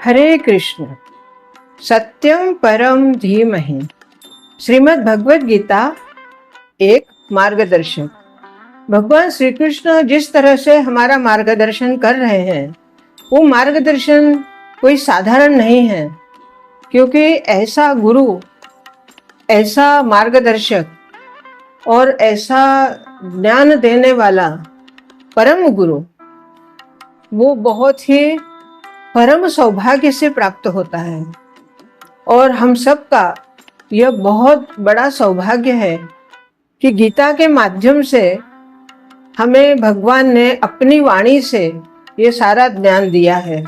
हरे कृष्ण। सत्यम परम धीमहि। श्रीमद् भगवद गीता एक मार्गदर्शन। भगवान श्री कृष्ण जिस तरह से हमारा मार्गदर्शन कर रहे हैं वो मार्गदर्शन कोई साधारण नहीं है, क्योंकि ऐसा गुरु, ऐसा मार्गदर्शक और ऐसा ज्ञान देने वाला परम गुरु वो बहुत ही परम सौभाग्य से प्राप्त होता है। और हम सबका यह बहुत बड़ा सौभाग्य है कि गीता के माध्यम से हमें भगवान ने अपनी वाणी से ये सारा ज्ञान दिया है।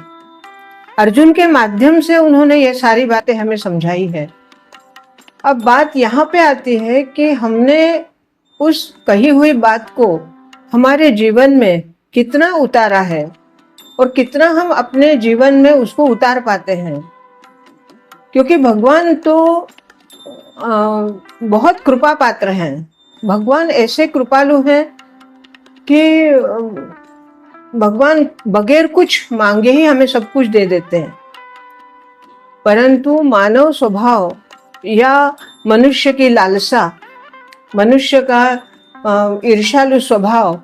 अर्जुन के माध्यम से उन्होंने ये सारी बातें हमें समझाई है। अब बात यहाँ पे आती है कि हमने उस कही हुई बात को हमारे जीवन में कितना उतारा है और कितना हम अपने जीवन में उसको उतार पाते हैं, क्योंकि भगवान तो बहुत कृपा पात्र हैं। भगवान ऐसे कृपालु हैं कि भगवान बगैर कुछ मांगे ही हमें सब कुछ दे देते हैं। परंतु मानव स्वभाव या मनुष्य की लालसा, मनुष्य का ईर्ष्यालु स्वभाव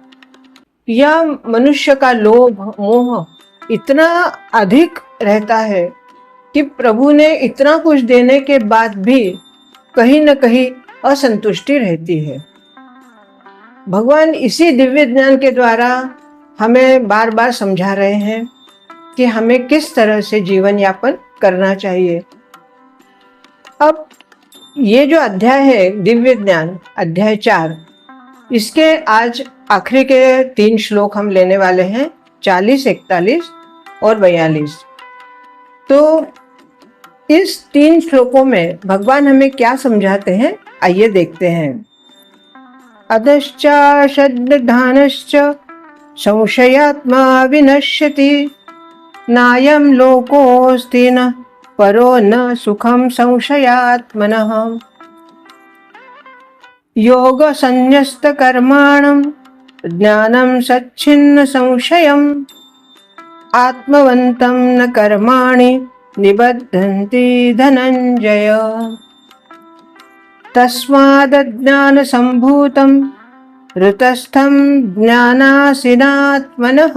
या मनुष्य का लोभ मोह इतना अधिक रहता है कि प्रभु ने इतना कुछ देने के बाद भी कहीं न कहीं असंतुष्टि रहती है। भगवान इसी दिव्य ज्ञान के द्वारा हमें बार बार समझा रहे हैं कि हमें किस तरह से जीवन यापन करना चाहिए। अब ये जो अध्याय है दिव्य ज्ञान, अध्याय 4, इसके आज आखिरी के 3 श्लोक हम लेने वाले हैं, 40, 41 और 42। तो इस 3 श्लोकों में भगवान हमें क्या समझाते हैं, आइए देखते हैं। अधश्च श्रद्धानश्च संशयात्मा विनश्यति, नायं लोकोऽस्ति न परो न सुखं संशयात्मनः। योग संन्यस्त कर्माणं ज्ञानं सच्छिन्न संशयम्, आत्मवन्तं न कर्माणि निबद्धन्ति धनंजय। तस्माद् संभूतं ऋतस्थं ज्ञानासीनात्मनः,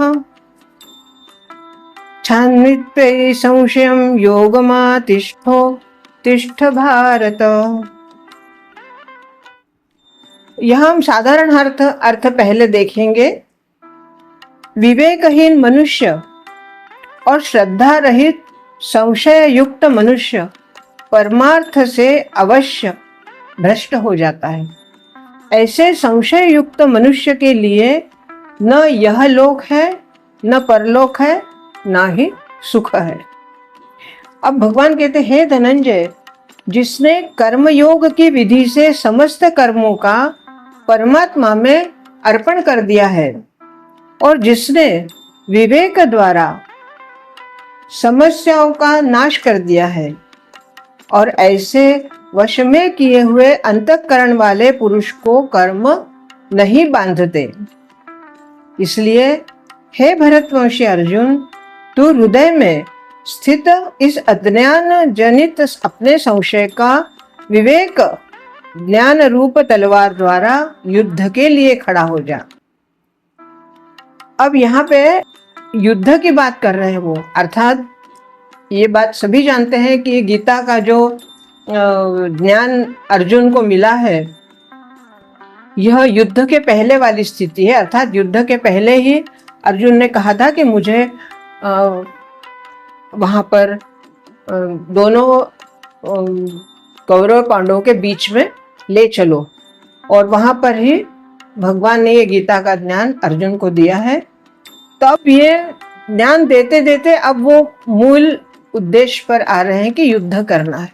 छान्वित्वे संशयं योगमातिष्ठो तिष्ठ भारत। यहाँ हम साधारण अर्थ पहले देखेंगे। विवेकहीन मनुष्य और श्रद्धा रहित संशय युक्त मनुष्य परमार्थ से अवश्य भ्रष्ट हो जाता है। ऐसे संशय युक्त मनुष्य के लिए न यह लोक है, न परलोक है, न ही सुख है। अब भगवान कहते हैं, हे धनंजय, जिसने कर्मयोग की विधि से समस्त कर्मों का परमात्मा में अर्पण कर दिया है और जिसने विवेक द्वारा समस्याओं का नाश कर दिया है और ऐसे वश में किए हुए अंतःकरण वाले पुरुष को कर्म नहीं बांधते। इसलिए हे भरतवंशी अर्जुन, तू हृदय में स्थित इस अज्ञान जनित अपने संशय का विवेक ज्ञान रूप तलवार द्वारा युद्ध के लिए खड़ा हो जा। अब यहाँ पे युद्ध की बात कर रहे हैं वो, अर्थात ये बात सभी जानते हैं कि गीता का जो ज्ञान अर्जुन को मिला है यह युद्ध के पहले वाली स्थिति है। अर्थात युद्ध के पहले ही अर्जुन ने कहा था कि मुझे वहाँ पर दोनों कौरव पांडवों के बीच में ले चलो, और वहाँ पर ही भगवान ने ये गीता का ज्ञान अर्जुन को दिया है। तब ये ज्ञान देते देते अब वो मूल उद्देश्य पर आ रहे हैं कि युद्ध करना है।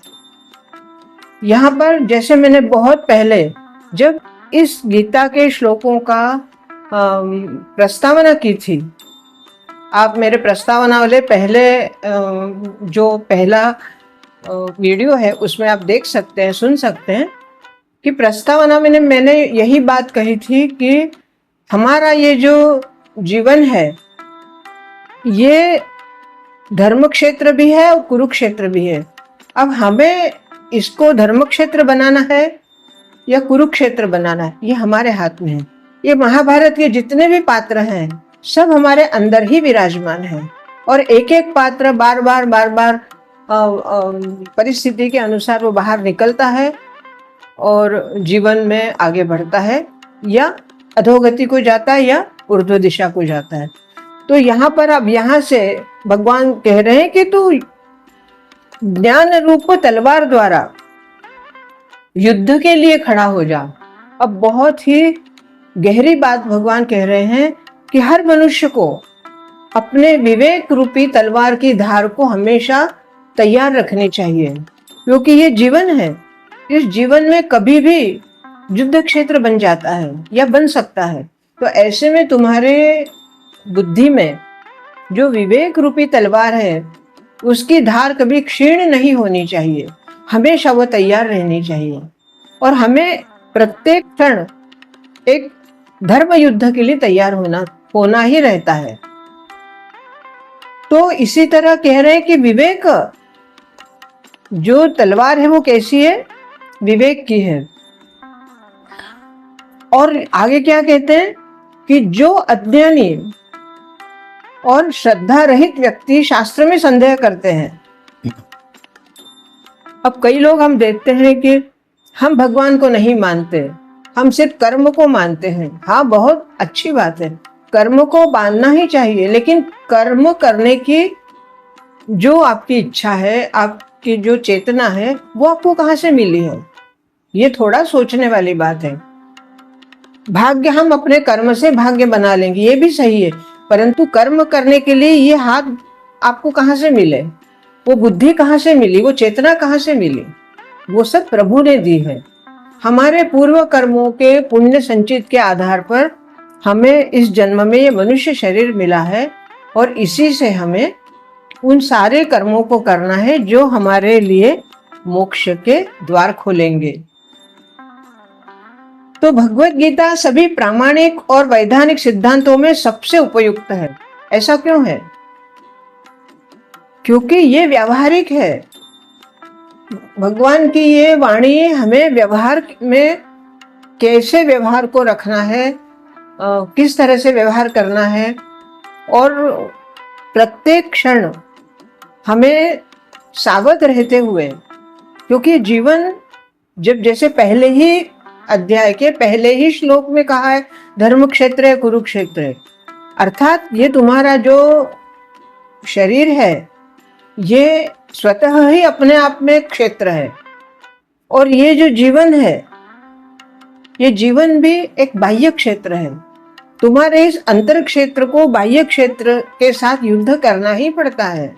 यहाँ पर जैसे मैंने बहुत पहले जब इस गीता के श्लोकों का प्रस्तावना की थी, आप मेरे प्रस्तावना वाले पहले जो पहला वीडियो है उसमें आप देख सकते हैं, सुन सकते हैं कि प्रस्तावना में मैंने यही बात कही थी कि हमारा ये जो जीवन है ये धर्म क्षेत्र भी है और कुरुक्षेत्र भी है। अब हमें इसको धर्म क्षेत्र बनाना है या कुरुक्षेत्र बनाना है, ये हमारे हाथ में है। ये महाभारत के जितने भी पात्र हैं सब हमारे अंदर ही विराजमान है, और एक एक पात्र बार बार परिस्थिति के अनुसार वो बाहर निकलता है और जीवन में आगे बढ़ता है, या अधोगति को जाता है या ऊर्ध्व दिशा को जाता है। तो यहाँ पर अब यहाँ से भगवान कह रहे हैं कि तू ज्ञान रूप तलवार द्वारा युद्ध के लिए खड़ा हो जा। अब बहुत ही गहरी बात भगवान कह रहे हैं कि हर मनुष्य को अपने विवेक रूपी तलवार की धार को हमेशा तैयार रखनी चाहिए, क्योंकि ये जीवन है। इस जीवन में कभी भी युद्ध क्षेत्र बन जाता है या बन सकता है। तो ऐसे में तुम्हारे बुद्धि में जो विवेक रूपी तलवार है उसकी धार कभी क्षीण नहीं होनी चाहिए, हमेशा वो तैयार रहनी चाहिए। और हमें प्रत्येक क्षण एक धर्म युद्ध के लिए तैयार होना ही रहता है। तो इसी तरह कह रहे हैं कि विवेक जो तलवार है वो कैसी है, विवेक की है। और आगे क्या कहते हैं कि जो अज्ञानी और श्रद्धा रहित व्यक्ति शास्त्र में संदेह करते हैं। अब कई लोग हम देखते हैं कि हम भगवान को नहीं मानते, हम सिर्फ कर्म को मानते हैं। हाँ, बहुत अच्छी बात है, कर्म को मानना ही चाहिए, लेकिन कर्म करने की जो आपकी इच्छा है, आपकी जो चेतना है, वो आपको कहाँ से मिली है, ये थोड़ा सोचने वाली बात है। भाग्य हम अपने कर्म से भाग्य बना लेंगे, ये भी सही है, परंतु कर्म करने के लिए ये हाथ आपको कहाँ से मिले, वो बुद्धि कहाँ से मिली, वो चेतना कहाँ से मिली, वो सब प्रभु ने दी है। हमारे पूर्व कर्मों के पुण्य संचित के आधार पर हमें इस जन्म में ये मनुष्य शरीर मिला है, और इसी से हमें उन सारे कर्मों को करना है जो हमारे लिए मोक्ष के द्वार खोलेंगे। तो भगवत गीता सभी प्रामाणिक और वैधानिक सिद्धांतों में सबसे उपयुक्त है। ऐसा क्यों है? क्योंकि ये व्यावहारिक है। भगवान की ये वाणी हमें व्यवहार में कैसे व्यवहार को रखना है, किस तरह से व्यवहार करना है, और प्रत्येक क्षण हमें सावध रहते हुए, क्योंकि जीवन जब जैसे पहले ही अध्याय के पहले ही श्लोक में कहा है, धर्म क्षेत्र है, कुरुक्षेत्र है, अर्थात ये तुम्हारा जो शरीर है ये स्वतः ही अपने आप में क्षेत्र है, और ये जो जीवन है ये जीवन भी एक बाह्य क्षेत्र है। तुम्हारे इस अंतर क्षेत्र को बाह्य क्षेत्र के साथ युद्ध करना ही पड़ता है,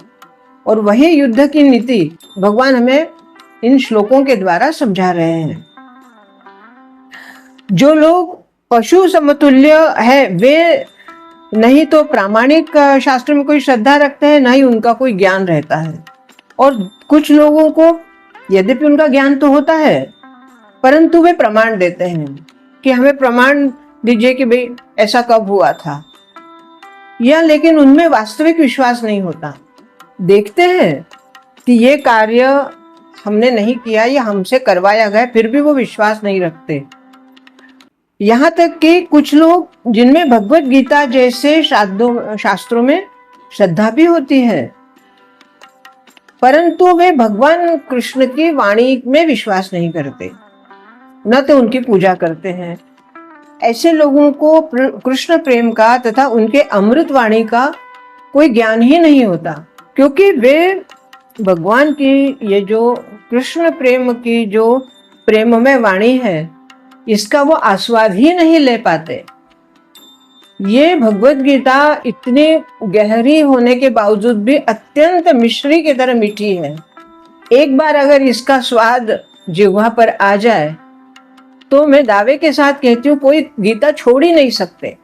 और वही युद्ध की नीति भगवान हमें इन श्लोकों के द्वारा समझा रहे हैं। जो लोग पशु समतुल्य है वे नहीं तो प्रामाणिक शास्त्र में कोई श्रद्धा रखते हैं, ना ही उनका कोई ज्ञान रहता है। और कुछ लोगों को यद्यपि उनका ज्ञान तो होता है, परंतु वे प्रमाण देते हैं कि हमें प्रमाण दीजिए कि भाई ऐसा कब हुआ था, या लेकिन उनमें वास्तविक विश्वास नहीं होता। देखते हैं कि ये कार्य हमने नहीं किया या हमसे करवाया गया, फिर भी वो विश्वास नहीं रखते। यहाँ तक कि कुछ लोग जिनमें भगवत गीता जैसे शास्त्रों में श्रद्धा भी होती है, परंतु वे भगवान कृष्ण की वाणी में विश्वास नहीं करते, न तो उनकी पूजा करते हैं। ऐसे लोगों को कृष्ण प्रेम का तथा उनके अमृत वाणी का कोई ज्ञान ही नहीं होता, क्योंकि वे भगवान की ये जो कृष्ण प्रेम की जो प्रेममय वाणी है इसका वो आस्वाद ही नहीं ले पाते। ये भगवत गीता इतनी गहरी होने के बावजूद भी अत्यंत मिश्री की तरह मीठी है। एक बार अगर इसका स्वाद जिह्वा पर आ जाए तो मैं दावे के साथ कहती हूँ कोई गीता छोड़ ही नहीं सकते,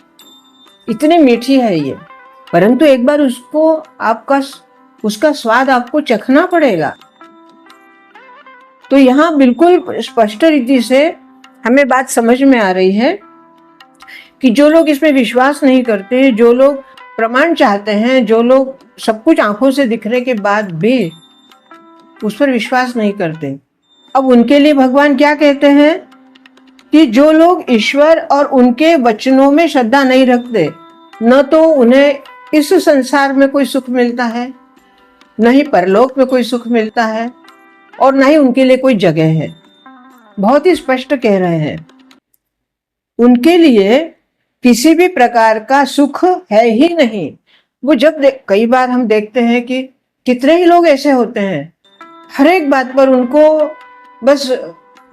इतनी मीठी है ये। परंतु एक बार उसका स्वाद आपको चखना पड़ेगा। तो यहाँ बिल्कुल स्पष्ट रीति से हमें बात समझ में आ रही है कि जो लोग इसमें विश्वास नहीं करते, जो लोग प्रमाण चाहते हैं, जो लोग सब कुछ आंखों से दिखने के बाद भी उस पर विश्वास नहीं करते। अब उनके लिए भगवान क्या कहते हैं कि जो लोग ईश्वर और उनके वचनों में श्रद्धा नहीं रखते, न तो उन्हें इस संसार में कोई सुख मिलता है, न ही परलोक में कोई सुख मिलता है, और न ही उनके लिए कोई जगह है। बहुत ही स्पष्ट कह रहे हैं, उनके लिए किसी भी प्रकार का सुख है ही नहीं। वो कई बार हम देखते हैं कि कितने ही लोग ऐसे होते हैं, हर एक बात पर उनको बस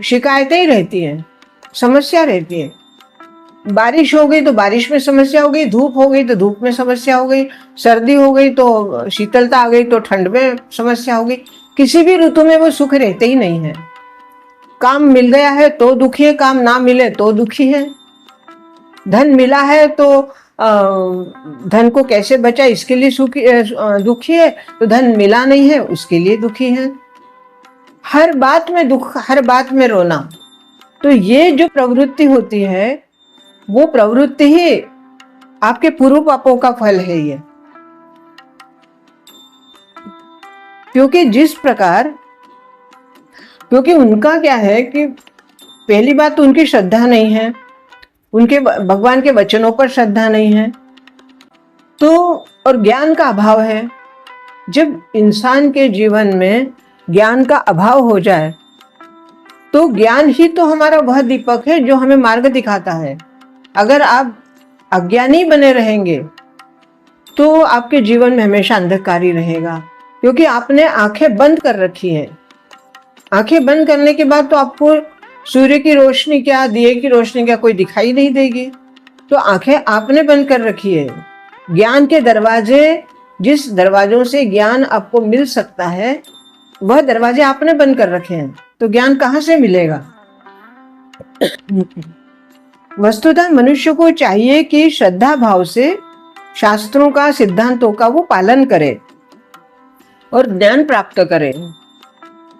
शिकायतें ही रहती हैं, समस्या रहती है। बारिश हो गई तो बारिश में समस्या हो गई, धूप हो गई तो धूप में समस्या हो गई, सर्दी हो गई तो शीतलता आ गई तो ठंड में समस्या हो गई। किसी भी ऋतु में वो सुख रहते ही नहीं है। काम मिल गया है तो दुखी है, काम ना मिले तो दुखी है। धन मिला है तो धन को कैसे बचा इसके लिए दुखी है, तो धन मिला नहीं है उसके लिए दुखी है। हर बात में दुख, हर बात में रोना। तो ये जो प्रवृत्ति होती है, वो प्रवृत्ति ही आपके पूर्व पापों का फल है ये। क्योंकि उनका क्या है कि पहली बात तो उनकी श्रद्धा नहीं है, उनके भगवान के वचनों पर श्रद्धा नहीं है, तो और ज्ञान का अभाव है। जब इंसान के जीवन में ज्ञान का अभाव हो जाए, तो ज्ञान ही तो हमारा वह दीपक है जो हमें मार्ग दिखाता है। अगर आप अज्ञानी बने रहेंगे तो आपके जीवन में हमेशा अंधकार ही रहेगा, क्योंकि आपने आंखें बंद कर रखी है। आंखें बंद करने के बाद तो आपको सूर्य की रोशनी क्या, दिए की रोशनी क्या कोई दिखाई नहीं देगी। तो आंखें आपने बंद कर रखी है। ज्ञान के दरवाजे, जिस दरवाजों से ज्ञान आपको मिल सकता है, वह दरवाजे आपने बंद कर रखे हैं, तो ज्ञान कहाँ से मिलेगा? वस्तुतः मनुष्य को चाहिए कि श्रद्धा भाव से शास्त्रों का, सिद्धांतों का वो पालन करे और ज्ञान प्राप्त करे।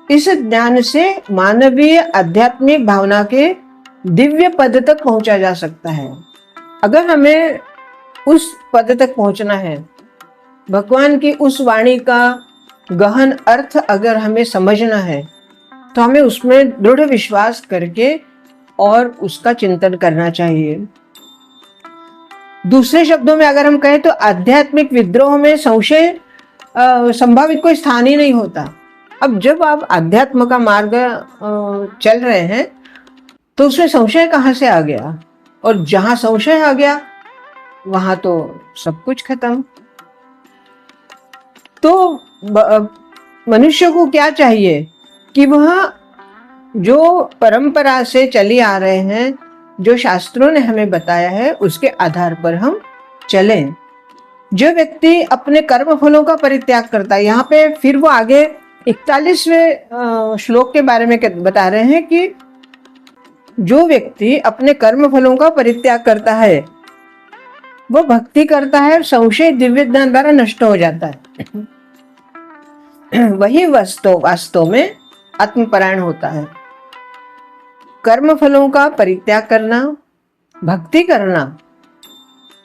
इस ज्ञान से मानवीय आध्यात्मिक भावना के दिव्य पद तक पहुंचा जा सकता है। अगर हमें उस पद तक पहुंचना है, भगवान की उस वाणी का गहन अर्थ अगर हमें समझना है, तो हमें उसमें दृढ़ विश्वास करके और उसका चिंतन करना चाहिए। दूसरे शब्दों में अगर हम कहें तो आध्यात्मिक विद्रोह में संशय संभावित कोई स्थान ही नहीं होता। अब जब आप अध्यात्म का मार्ग चल रहे हैं, तो उसमें संशय कहाँ से आ गया? और जहां संशय आ गया वहां तो सब कुछ खत्म। तो मनुष्य को क्या चाहिए कि वह जो परंपरा से चली आ रहे हैं, जो शास्त्रों ने हमें बताया है, उसके आधार पर हम चलें। जो व्यक्ति अपने कर्म फलों का परित्याग करता है, यहाँ पे फिर वो आगे 41वें श्लोक के बारे में बता रहे हैं कि जो व्यक्ति अपने कर्म फलों का परित्याग करता है, वो भक्ति करता है, संशय दिव्य ज्ञान द्वारा नष्ट हो जाता है। वही वास्तव में आत्मपरायण होता है। कर्म फलों का परित्याग करना, भक्ति करना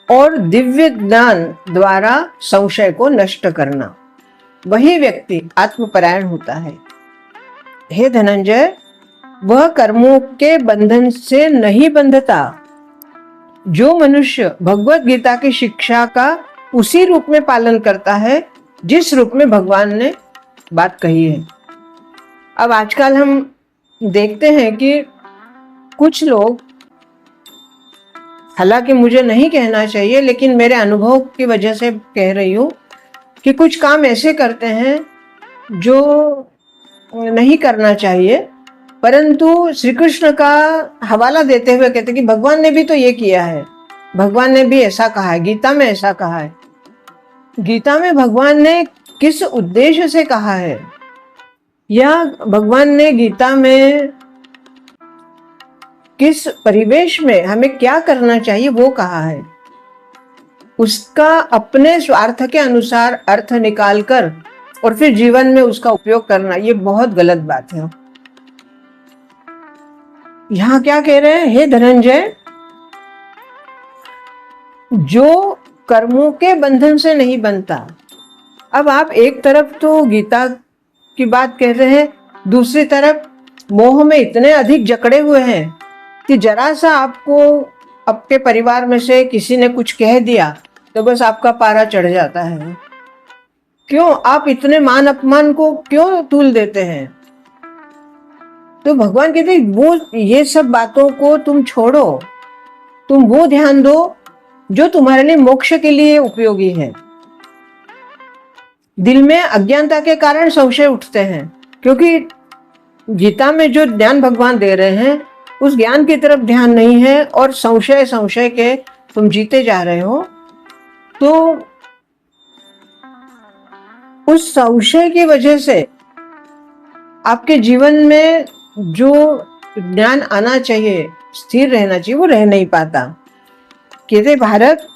और दिव्य ज्ञान द्वारा संशय को नष्ट करना, वही व्यक्ति आत्मपरायण होता है। हे धनंजय, वह कर्मों के बंधन से नहीं बंधता। जो मनुष्य भगवत गीता की शिक्षा का उसी रूप में पालन करता है जिस रूप में भगवान ने बात कही है। अब आजकल हम देखते हैं कि कुछ लोग, हालांकि मुझे नहीं कहना चाहिए लेकिन मेरे अनुभव की वजह से कह रही हूँ कि कुछ काम ऐसे करते हैं जो नहीं करना चाहिए, परंतु श्री कृष्ण का हवाला देते हुए कहते कि भगवान ने भी तो ये किया है, भगवान ने भी ऐसा कहा है, गीता में ऐसा कहा है। गीता में भगवान ने किस उद्देश्य से कहा है, या भगवान ने गीता में किस परिवेश में हमें क्या करना चाहिए वो कहा है, उसका अपने स्वार्थ के अनुसार अर्थ निकालकर और फिर जीवन में उसका उपयोग करना, ये बहुत गलत बात है। यहां क्या कह रहे हैं? हे धनंजय, जो कर्मों के बंधन से नहीं बनता। अब आप एक तरफ तो गीता की बात कह रहे हैं, दूसरी तरफ मोह में इतने अधिक जकड़े हुए हैं कि जरा सा आपको आपके परिवार में से किसी ने कुछ कह दिया तो बस आपका पारा चढ़ जाता है। क्यों आप इतने मान अपमान को क्यों तूल देते हैं? तो भगवान कहते हैं वो ये सब बातों को तुम छोड़ो, तुम वो ध्यान दो जो तुम्हारे लिए मोक्ष के लिए उपयोगी है। दिल में अज्ञानता के कारण संशय उठते हैं, क्योंकि गीता में जो ज्ञान भगवान दे रहे हैं उस ज्ञान की तरफ ध्यान नहीं है और संशय संशय के तुम जीते जा रहे हो। तो उस संशय की वजह से आपके जीवन में जो ज्ञान आना चाहिए, स्थिर रहना चाहिए, वो रह नहीं पाता। कहते भारत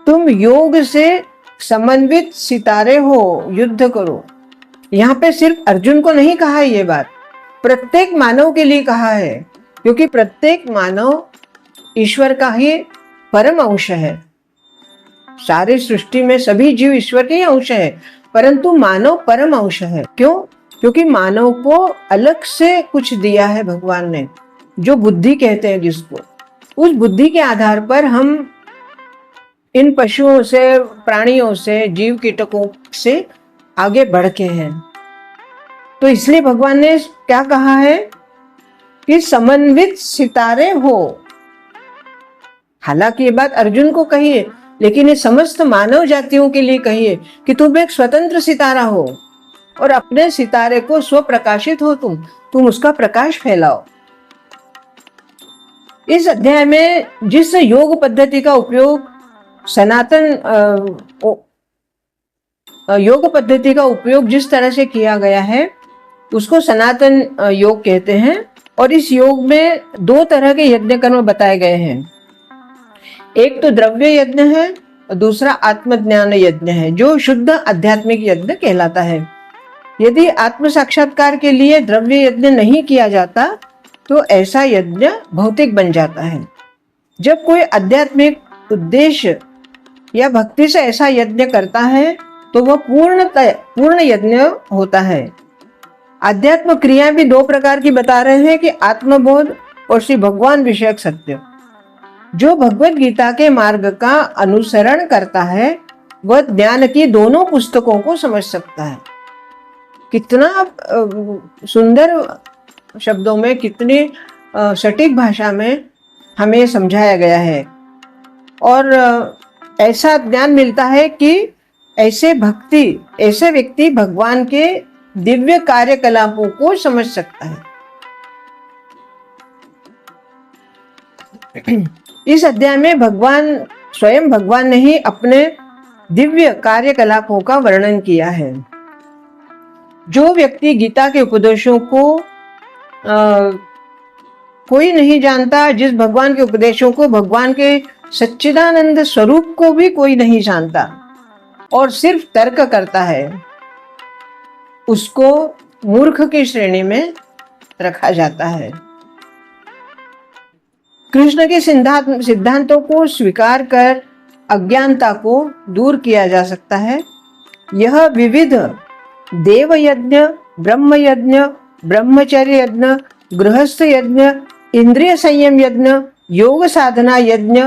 तुम योग से समन्वित सितारे हो, युद्ध करो। यहाँ पे सिर्फ अर्जुन को नहीं कहा है, ये बात प्रत्येक मानव के लिए कहा है, क्योंकि प्रत्येक मानव ईश्वर का ही परम अंश है। सारी सृष्टि में सभी जीव ईश्वर के ही अंश है, परंतु मानव परम अंश है। क्यों? क्योंकि मानव को अलग से कुछ दिया है भगवान ने, जो बुद्धि कहते हैं जिसको। उस बुद्धि के आधार पर हम इन पशुओं से, प्राणियों से, जीव कीटकों से आगे बढ़ के हैं। तो इसलिए भगवान ने क्या कहा है कि समन्वित सितारे हो। हालांकि ये बात अर्जुन को कही है, लेकिन ये समस्त मानव जातियों के लिए कही है कि तुम एक स्वतंत्र सितारा हो और अपने सितारे को स्वप्रकाशित हो, तुम उसका प्रकाश फैलाओ। इस अध्याय में जिस योग पद्धति का उपयोग योग पद्धति का उपयोग जिस तरह से किया गया है उसको सनातन योग कहते हैं। और इस योग में दो तरह के यज्ञ कर्म बताए गए हैं। एक तो द्रव्य यज्ञ है और दूसरा आत्मज्ञान यज्ञ है, जो शुद्ध आध्यात्मिक यज्ञ कहलाता है। यदि आत्म साक्षात्कार के लिए द्रव्य यज्ञ नहीं किया जाता तो ऐसा यज्ञ भौतिक बन जाता है। जब कोई आध्यात्मिक उद्देश्य या भक्ति से ऐसा यज्ञ करता है तो वह पूर्ण यज्ञ होता है। आध्यात्म क्रिया भी दो प्रकार की बता रहे हैं कि आत्मबोध और श्री भगवान विषयक सत्य। जो भगवत गीता के मार्ग का अनुसरण करता है वह ज्ञान की दोनों पुस्तकों को समझ सकता है। कितना सुंदर शब्दों में, कितनी सटीक भाषा में हमें समझाया गया है। और ऐसा ज्ञान मिलता है कि ऐसे व्यक्ति भगवान के दिव्य कार्यकलापों को समझ सकता है। इस अध्याय में स्वयं भगवान ने ही अपने दिव्य कार्यकलापों का वर्णन किया है। जो व्यक्ति गीता के उपदेशों को कोई नहीं जानता, जिस भगवान के उपदेशों को, भगवान के सच्चिदानंद स्वरूप को भी कोई नहीं जानता और सिर्फ तर्क करता है, उसको मूर्ख की श्रेणी में रखा जाता है। कृष्ण के सिद्धांतों को स्वीकार कर अज्ञानता को दूर किया जा सकता है। यह विविध देव यज्ञ, ब्रह्म यज्ञ, ब्रह्मचर्य यज्ञ, गृहस्थ यज्ञ, इंद्रिय संयम यज्ञ, योग साधना यज्ञ,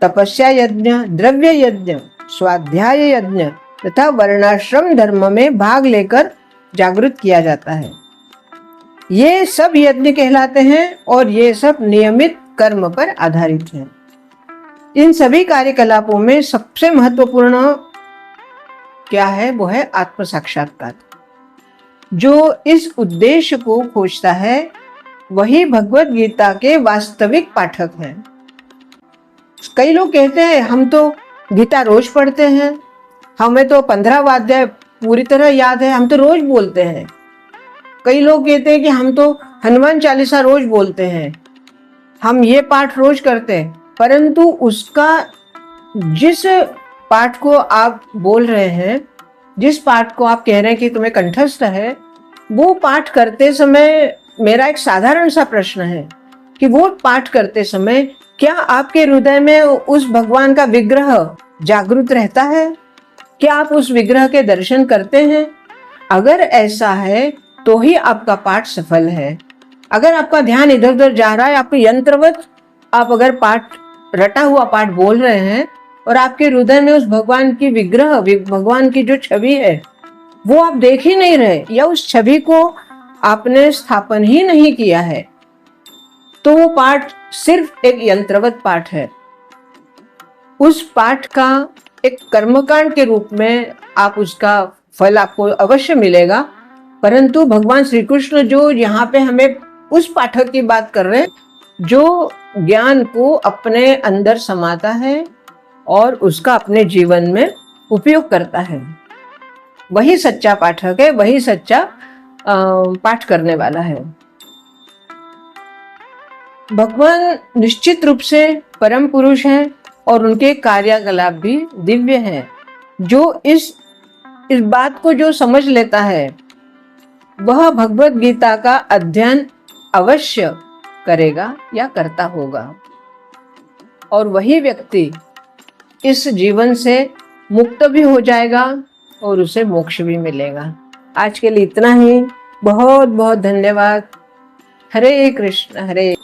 तपस्या यज्ञ, द्रव्य यज्ञ, स्वाध्याय यज्ञ तथा वर्णाश्रम धर्म में भाग लेकर जागृत किया जाता है। ये सब यज्ञ कहलाते हैं और ये सब नियमित कर्म पर आधारित हैं। इन सभी कार्यकलापों में सबसे महत्वपूर्ण क्या है? वो है आत्म साक्षात्कार। जो इस उद्देश्य को खोजता है वही भगवत गीता के वास्तविक पाठक हैं। कई लोग कहते हैं हम तो गीता रोज पढ़ते हैं, हमें तो 15 अध्याय पूरी तरह याद है, हम तो रोज बोलते हैं। कई लोग कहते हैं कि हम तो हनुमान चालीसा रोज बोलते हैं, हम ये पाठ रोज करते हैं। परंतु उसका जिस पाठ को आप बोल रहे हैं, जिस पाठ को आप कह रहे हैं कि तुम्हें कंठस्थ है, वो पाठ करते समय मेरा एक साधारण सा प्रश्न है कि वो पाठ करते समय क्या आपके हृदय में उस भगवान का विग्रह जागृत रहता है? क्या आप उस विग्रह के दर्शन करते हैं? अगर ऐसा है तो ही आपका पाठ सफल है। अगर आपका ध्यान इधर उधर जा रहा है, आप यंत्रवत आप अगर पाठ रटा हुआ पाठ बोल रहे हैं और आपके हृदय में उस भगवान की विग्रह, भगवान की जो छवि है वो आप देख ही नहीं रहे, या उस छवि को आपने स्थापन ही नहीं किया है, तो वो पाठ सिर्फ एक यंत्रवत पाठ है। उस पाठ का एक कर्मकांड के रूप में आप उसका फल आपको अवश्य मिलेगा, परंतु भगवान श्री कृष्ण जो यहाँ पे हमें उस पाठक की बात कर रहे हैं जो ज्ञान को अपने अंदर समाता है और उसका अपने जीवन में उपयोग करता है, वही सच्चा पाठक है, वही सच्चा पाठ करने वाला है। भगवान निश्चित रूप से परम पुरुष हैं और उनके कार्यकलाप भी दिव्य हैं। जो इस बात को जो समझ लेता है वह भगवत गीता का अध्ययन अवश्य करेगा या करता होगा, और वही व्यक्ति इस जीवन से मुक्त भी हो जाएगा और उसे मोक्ष भी मिलेगा। आज के लिए इतना ही। बहुत बहुत धन्यवाद। हरे कृष्ण हरे